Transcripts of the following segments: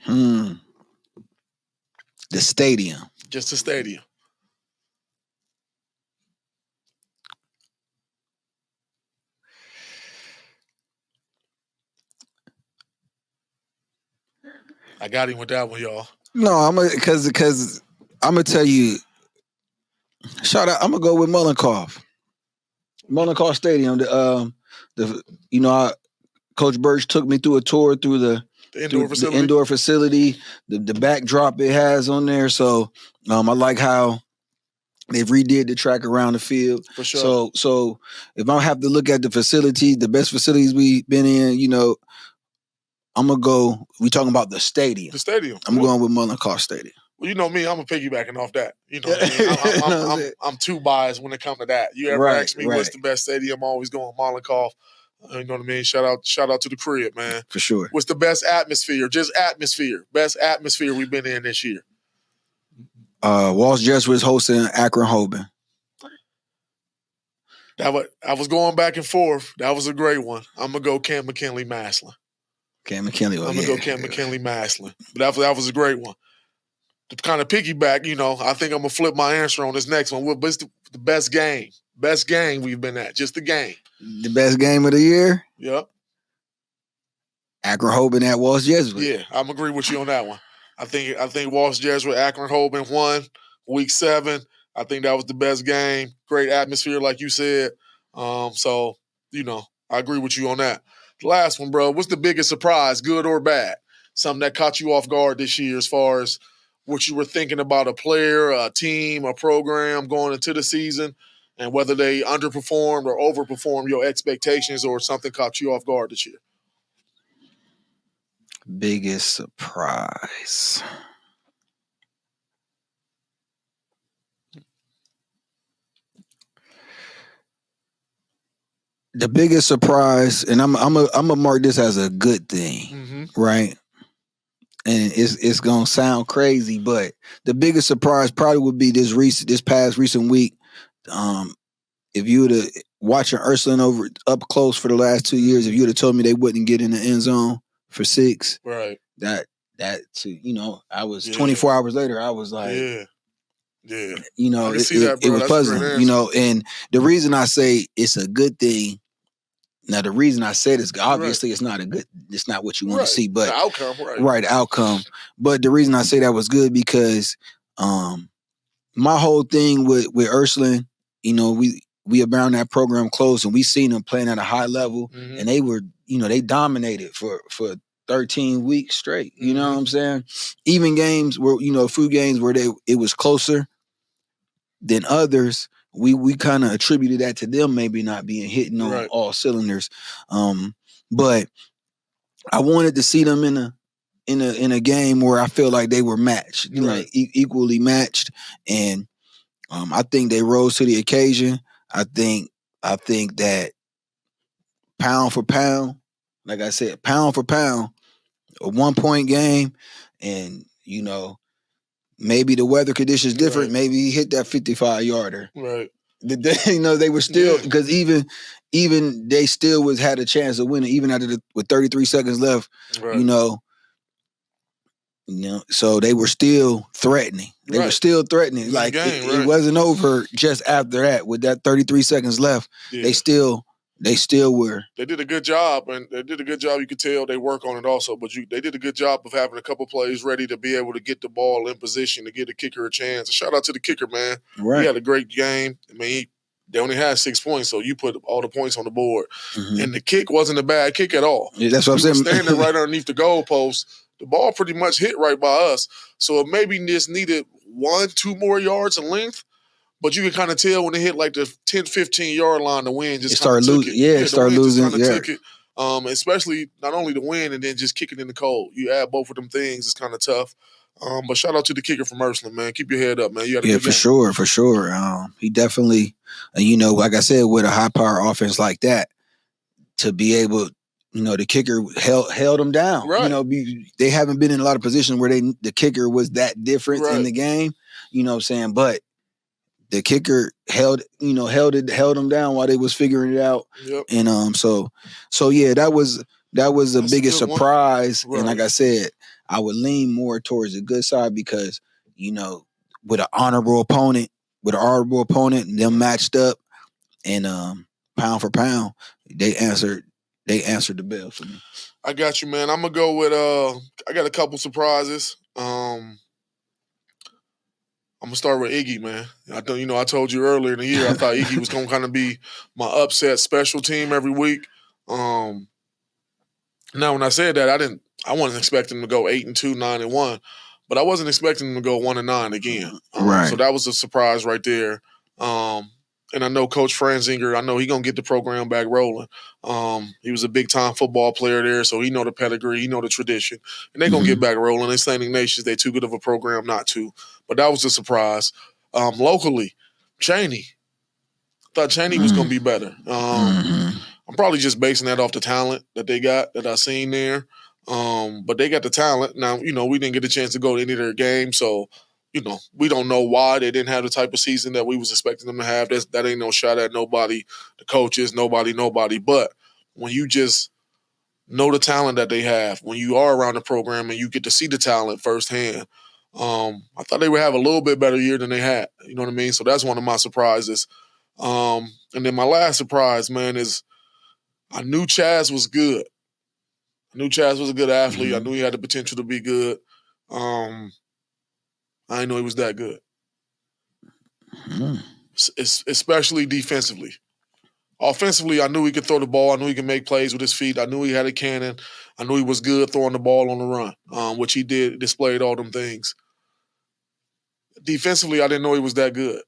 The stadium. Just the stadium. I got him with that one, y'all. No, I'm because I'm gonna tell you. Shout out. I'm gonna go with Mullenkoff. Mullenkoff Stadium. Coach Birch took me through a tour through the indoor facility, the backdrop it has on there. So I like how they've redid the track around the field. For sure. So if I have to look at the facility, the best facilities we've been in, I'm gonna go. We talking about the stadium. The stadium. I'm going with Mullenkoff Stadium. Well, you know me, I'm piggybacking off that. You know what I mean? I'm too biased when it comes to that. You ever ask me what's the best stadium? I'm always going Mullenkoff. You know what I mean? Shout out to the crib, man. For sure. What's the best atmosphere? Just atmosphere. Best atmosphere we've been in this year. Walsh Jesuits hosting Akron Hoban. I was going back and forth. That was a great one. I'm gonna go Cam McKinley Maslin. Cam McKinley. I'm gonna go Cam McKinley Maslin. But that was a great one. To kind of piggyback, I think I'm gonna flip my answer on this next one. What's the best game? Best game we've been at. Just the game. The best game of the year? Yep. Akron Hoban at Walsh Jesuit. Yeah, I'm agree with you on that one. I think Walsh Jesuit, Akron Hoban won week 7. I think that was the best game. Great atmosphere, like you said. So, I agree with you on that. The last one, bro. What's the biggest surprise, good or bad? Something that caught you off guard this year as far as what you were thinking about a player, a team, a program going into the season, and whether they underperformed or overperformed your expectations or something caught you off guard this year? Biggest surprise. The biggest surprise, and I'm gonna mark this as a good thing, right? And it's gonna sound crazy, but the biggest surprise probably would be this past recent week. If you would have watching Ursuline up close for the last 2 years, if you would have told me they wouldn't get in the end zone for 6, right? I was 24 hours later. I was like, yeah. It was puzzling, and the reason I say it's a good thing. Now, the reason I said is obviously it's not what you want to see, but the outcome, the outcome. But the reason I say that was good because my whole thing with Ursuline, we around that program close and we seen them playing at a high level, and they were, they dominated for 13 weeks straight. You know what I'm saying? Even games where, a few games where it was closer than others. We kind of attributed that to them maybe not being hitting on all cylinders, but I wanted to see them in a game where I feel like they were matched, equally matched, and I think they rose to the occasion. I think that pound for pound, like I said, pound for pound, a 1-point game, and maybe the weather conditions different. Maybe he hit that 55-yarder. Right. They were still because even they still had a chance of winning even with 33 seconds left. Right. So they were still threatening. They were still threatening. Like it wasn't over just after that. With that 33 seconds left, they still were. They did a good job, and they did a good job. You could tell they work on it also, but they did a good job of having a couple plays ready to be able to get the ball in position to get the kicker a chance. A shout out to the kicker, man. Right. He had a great game. I mean, they only had 6 points, so you put all the points on the board. And the kick wasn't a bad kick at all. Yeah, that's what I'm saying. Standing right underneath the goalpost, the ball pretty much hit right by us. So it maybe just needed 1-2 more yards in length. But you can kind of tell when it hit like the 10, 15-yard line, the wind just started losing. Yeah, it started losing. Took it. Especially not only the wind and then just kicking in the cold. You add both of them things, it's kind of tough. But shout out to the kicker from Ursuline, man. Keep your head up, man. You had a good game. For sure. He definitely, like I said, with a high-power offense like that, to be able, the kicker held them down. Right. They haven't been in a lot of positions where the kicker was that different in the game. You know what I'm saying? But the kicker held them down while they was figuring it out. Yep. And so yeah, that was the biggest surprise. Right. And like I said, I would lean more towards the good side because, you know, with an honorable opponent, them matched up and pound for pound, they answered the bell for me. I got you, man. I'm gonna go with I got a couple surprises. I'm gonna start with Iggy, man. I told you earlier in the year I thought Iggy was gonna kind of be my upset special team every week. Now, when I said that, I wasn't expecting him to go 8-2, 9-1, but I wasn't expecting him to go 1-9 again. Right. So that was a surprise right there. And I know Coach Franzinger, I know he's gonna get the program back rolling. He was a big time football player there, so he know the pedigree, he know the tradition, and they're gonna get back rolling. In Standing Nations, they're too good of a program not to. But that was a surprise. Locally, Cheney. Thought Cheney was gonna be better. I'm probably just basing that off the talent that they got that I seen there. But they got the talent. Now, we didn't get a chance to go to any of their games, so we don't know why they didn't have the type of season that we was expecting them to have. That ain't no shot at nobody, the coaches, nobody. But when you just know the talent that they have, when you are around the program and you get to see the talent firsthand, I thought they would have a little bit better year than they had. You know what I mean? So that's one of my surprises. And then my last surprise, man, is I knew Chaz was good. I knew Chaz was a good athlete. I knew he had the potential to be good. I didn't know he was that good. Especially defensively. Offensively, I knew he could throw the ball. I knew he could make plays with his feet. I knew he had a cannon. I knew he was good throwing the ball on the run, which he did, displayed all them things. Defensively, I didn't know he was that good.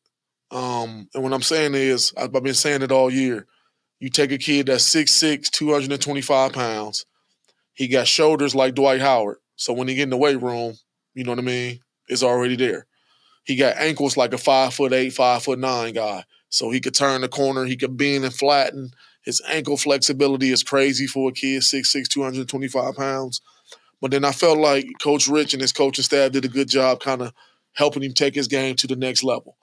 And what I'm saying is, I've been saying it all year. You take a kid that's 6'6", 225 pounds. He got shoulders like Dwight Howard. So when he get in the weight room, you know what I mean, it's already there. He got ankles like a 5'8", 5'9" guy. So he could turn the corner. He could bend and flatten. His ankle flexibility is crazy for a kid, 6'6", 225 pounds. But then I felt like Coach Rich and his coaching staff did a good job kind of helping him take his game to the next level.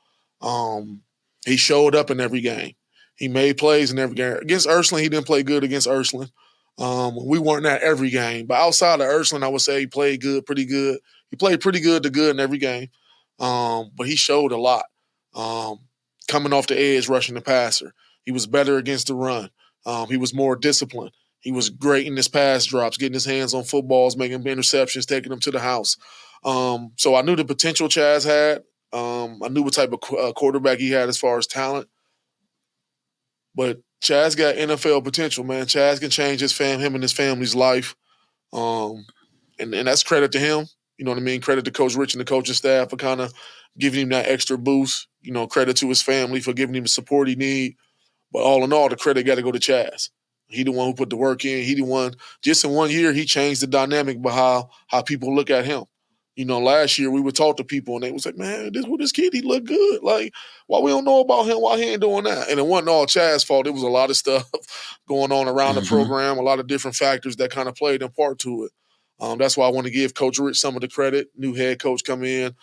He showed up in every game. He made plays in every game. Against Ursuline, he didn't play good against Ursuline. We weren't at every game. But outside of Ursuline, I would say he played good, pretty good. He played pretty good to good in every game. But he showed a lot. Coming off the edge, rushing the passer. He was better against the run. He was more disciplined. He was great in his pass drops, getting his hands on footballs, making interceptions, taking them to the house. So I knew the potential Chaz had. I knew what type of quarterback he had as far as talent. But Chaz got NFL potential, man. Chaz can change him and his family's life. And that's credit to him. You know what I mean? Credit to Coach Rich and the coaching staff for kind of giving him that extra boost. Credit to his family for giving him the support he need. But all in all, the credit got to go to Chaz. He the one who put the work in. He the one, just in 1 year, he changed the dynamic behind how people look at him. Last year we would talk to people and they was like, man, this kid, he look good. Like, why we don't know about him? Why he ain't doing that? And it wasn't all Chaz's fault. It was a lot of stuff going on around the program, a lot of different factors that kind of played in part to it. That's why I want to give Coach Rich some of the credit. New head coach come in.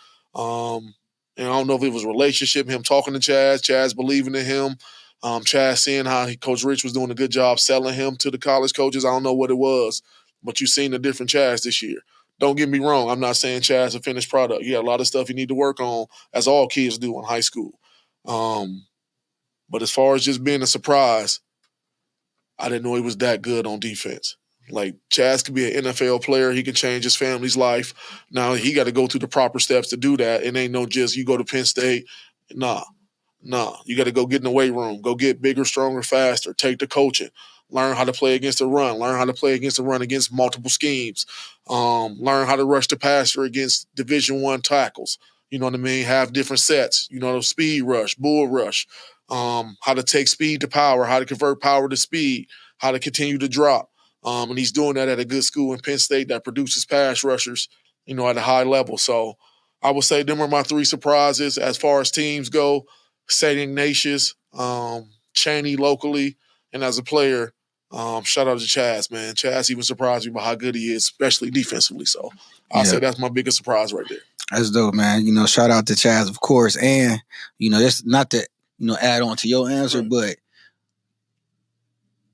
And I don't know if it was a relationship, him talking to Chaz believing in him, Chaz seeing how Coach Rich was doing a good job selling him to the college coaches. I don't know what it was, but you've seen a different Chaz this year. Don't get me wrong. I'm not saying Chaz a finished product. He got a lot of stuff he need to work on, as all kids do in high school. But as far as just being a surprise, I didn't know he was that good on defense. Like, Chaz could be an NFL player. He can change his family's life. Now, he got to go through the proper steps to do that. It ain't no just you go to Penn State. Nah. You got to go get in the weight room. Go get bigger, stronger, faster. Take the coaching. Learn how to play against the run. Learn how to play against the run against multiple schemes. Learn how to rush the passer against Division I tackles. You know what I mean? Have different sets. Speed rush, bull rush. How to take speed to power. How to convert power to speed. How to continue to drop. And he's doing that at a good school in Penn State that produces pass rushers, at a high level. So I would say them are my three surprises as far as teams go. St. Ignatius, Cheney locally, and as a player, shout out to Chaz, man. Chaz even surprised me by how good he is, especially defensively. So I'll say that's my biggest surprise right there. That's dope, man. Shout out to Chaz, of course. And, that's not to, add on to your answer, but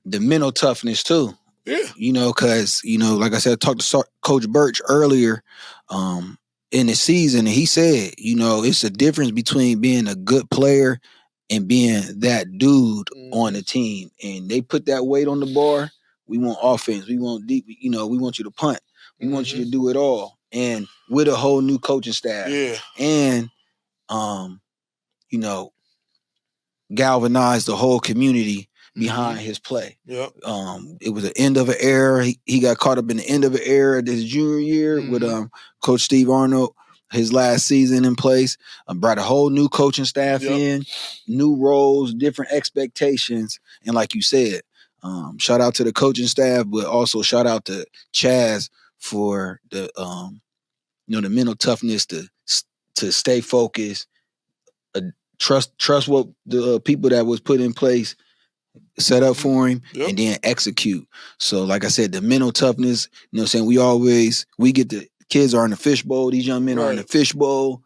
the mental toughness too. Yeah. Because like I said, I talked to Coach Birch earlier in the season, and he said, it's a difference between being a good player and being that dude on the team. And they put that weight on the bar. We want offense. We want deep. We want you to punt. We want you to do it all. And with a whole new coaching staff. Yeah. And galvanize the whole community behind his play. Yep. It was the end of an era. He got caught up in the end of an era this junior year with Coach Steve Arnold, his last season in place. Brought a whole new coaching staff in, new roles, different expectations. And like you said, shout out to the coaching staff, but also shout out to Chaz for the the mental toughness to stay focused, trust what the people that was put in place set up for him, and then execute. So like I said, the mental toughness, what I'm saying, we get the kids are in the fishbowl, these young men are in the fishbowl.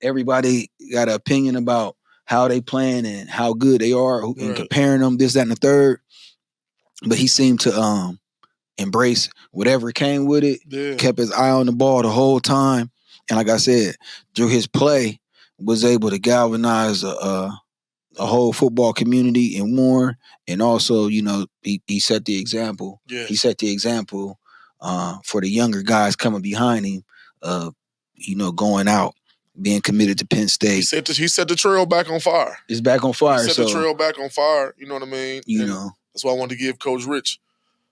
Everybody got an opinion about how they playing and how good they are and comparing them, this, that, and the third. But he seemed to embrace whatever came with it, kept his eye on the ball the whole time. And like I said, through his play, was able to galvanize a whole football community in Warren, and also, he set the example. Yes. He set the example for the younger guys coming behind him, going out, being committed to Penn State. He set the trail back on fire. It's back on fire. He set the trail back on fire. You know what I mean? That's why I wanted to give Coach Rich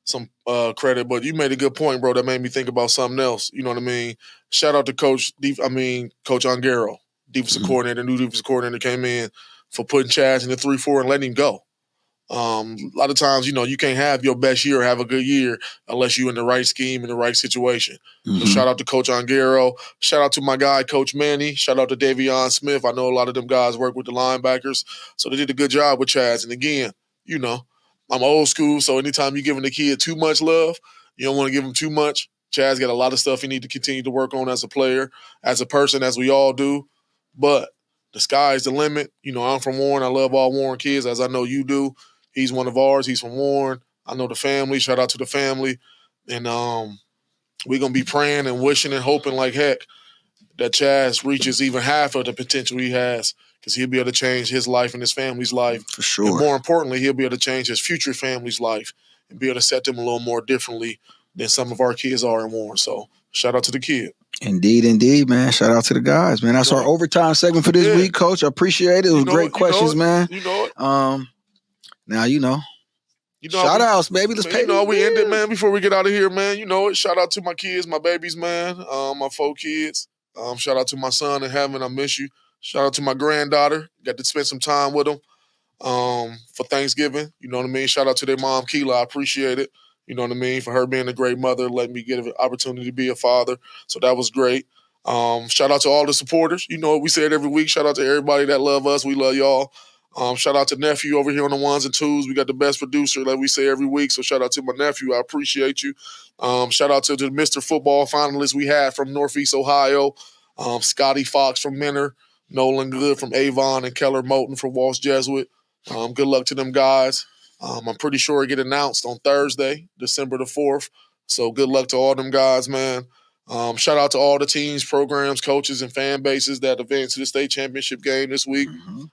some credit. But you made a good point, bro. That made me think about something else. You know what I mean? Shout out to Coach Ongaro, defensive coordinator, new defensive coordinator, came in for putting Chaz in the 3-4 and letting him go. A lot of times, you can't have your best year or have a good year unless you're in the right scheme, in the right situation. So shout out to Coach Ongaro. Shout out to my guy, Coach Manny. Shout out to Davion Smith. I know a lot of them guys work with the linebackers. So they did a good job with Chaz. And again, I'm old school, so anytime you're giving the kid too much love, you don't want to give him too much. Chaz got a lot of stuff he need to continue to work on as a player, as a person, as we all do. But the sky's the limit. I'm from Warren. I love all Warren kids, as I know you do. He's one of ours. He's from Warren. I know the family. Shout out to the family. And we're going to be praying and wishing and hoping like heck that Chaz reaches even half of the potential he has, because he'll be able to change his life and his family's life. For sure. And more importantly, he'll be able to change his future family's life and be able to set them a little more differently than some of our kids are in Warren. So shout out to the kid. Indeed, man. Shout out to the guys, man. That's our overtime segment for this week, Coach. I appreciate it. It was great questions, man. You know it. Now, shout outs, baby. Let's pay. We end it, man, before we get out of here, man. You know it. Shout out to my kids, my babies, man. My 4 kids. Shout out to my son in heaven. I miss you. Shout out to my granddaughter. Got to spend some time with them for Thanksgiving. You know what I mean? Shout out to their mom, Keela. I appreciate it. You know what I mean? For her being a great mother, letting me get an opportunity to be a father. So that was great. Shout out to all the supporters. You know what we said every week. Shout out to everybody that love us. We love y'all. Shout out to nephew over here on the ones and twos. We got the best producer, like we say every week. So shout out to my nephew. I appreciate you. Shout out to the Mr. Football finalists we had from Northeast Ohio. Scotty Fox from Menor, Nolan Good from Avon, and Keller Moulton from Walsh Jesuit. Good luck to them guys. I'm pretty sure it get announced on Thursday, December the 4th. So good luck to all them guys, man. Shout out to all the teams, programs, coaches, and fan bases that advanced to the state championship game this week.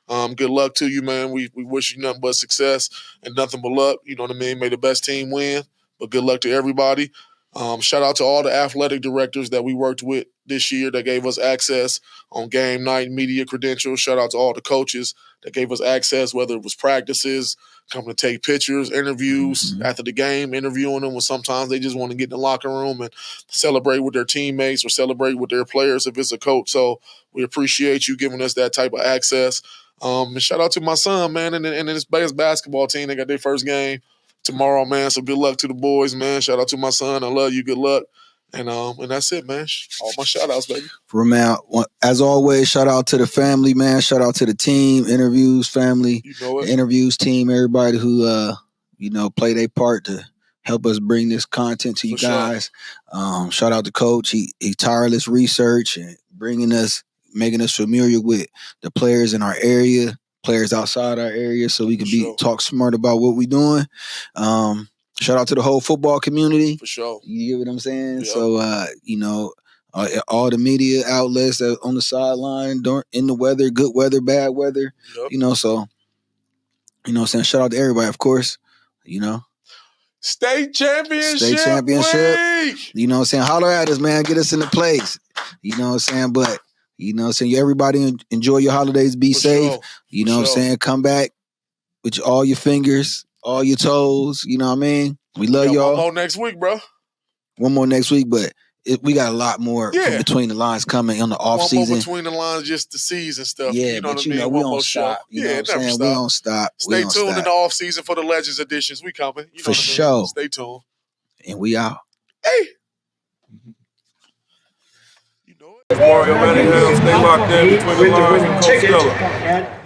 Good luck to you, man. We wish you nothing but success and nothing but luck. You know what I mean? May the best team win, but good luck to everybody. Shout out to all the athletic directors that we worked with this year that gave us access on game night media credentials. Shout out to all the coaches that gave us access, whether it was practices, coming to take pictures, interviews after the game, interviewing them when sometimes they just want to get in the locker room and celebrate with their teammates or celebrate with their players if it's a coach. So we appreciate you giving us that type of access. And shout out to my son, man, and his basketball team. They got their first game tomorrow, man. So good luck to the boys, man. Shout out to my son. I love you. Good luck. And that's it, man. All my shout outs, baby. From out, as always, shout out to the family, man. Shout out to the team, interviews, family, the interviews team, everybody who play their part to help us bring this content to you guys. Sure. Shout out to Coach. He tireless research and making us familiar with the players in our area, players outside our area, so we can talk smart about what we're doing. shout out to the whole football community. For sure. You get what I'm saying? Yep. So, you know, all the media outlets that on the sideline, in the weather, good weather, bad weather, Yep. you know, so, you know what I'm saying? Shout out to everybody, of course, you know. State championship week. You know what I'm saying? Holler at us, man. Get us in the place. You know what I'm saying? But, you know what I'm saying? Everybody enjoy your holidays. Be safe. Sure. You know what I'm saying? Come back with all your fingers, all your toes. You know what I mean? We love y'all. One more next week, bro. One more next week, but we got a lot more from between the lines coming on the off season. One more between the lines, just the season stuff. Yeah, you know but what you I mean? know, we one don't more stop. show. You know what I'm saying? Stop. We don't stop. Stay tuned in the off season for the Legends editions. We coming. You know for what I mean? sure. Stay tuned. And we out. Hey. You know it. Mario Manningham, stay locked in between the lines and Coach Stella.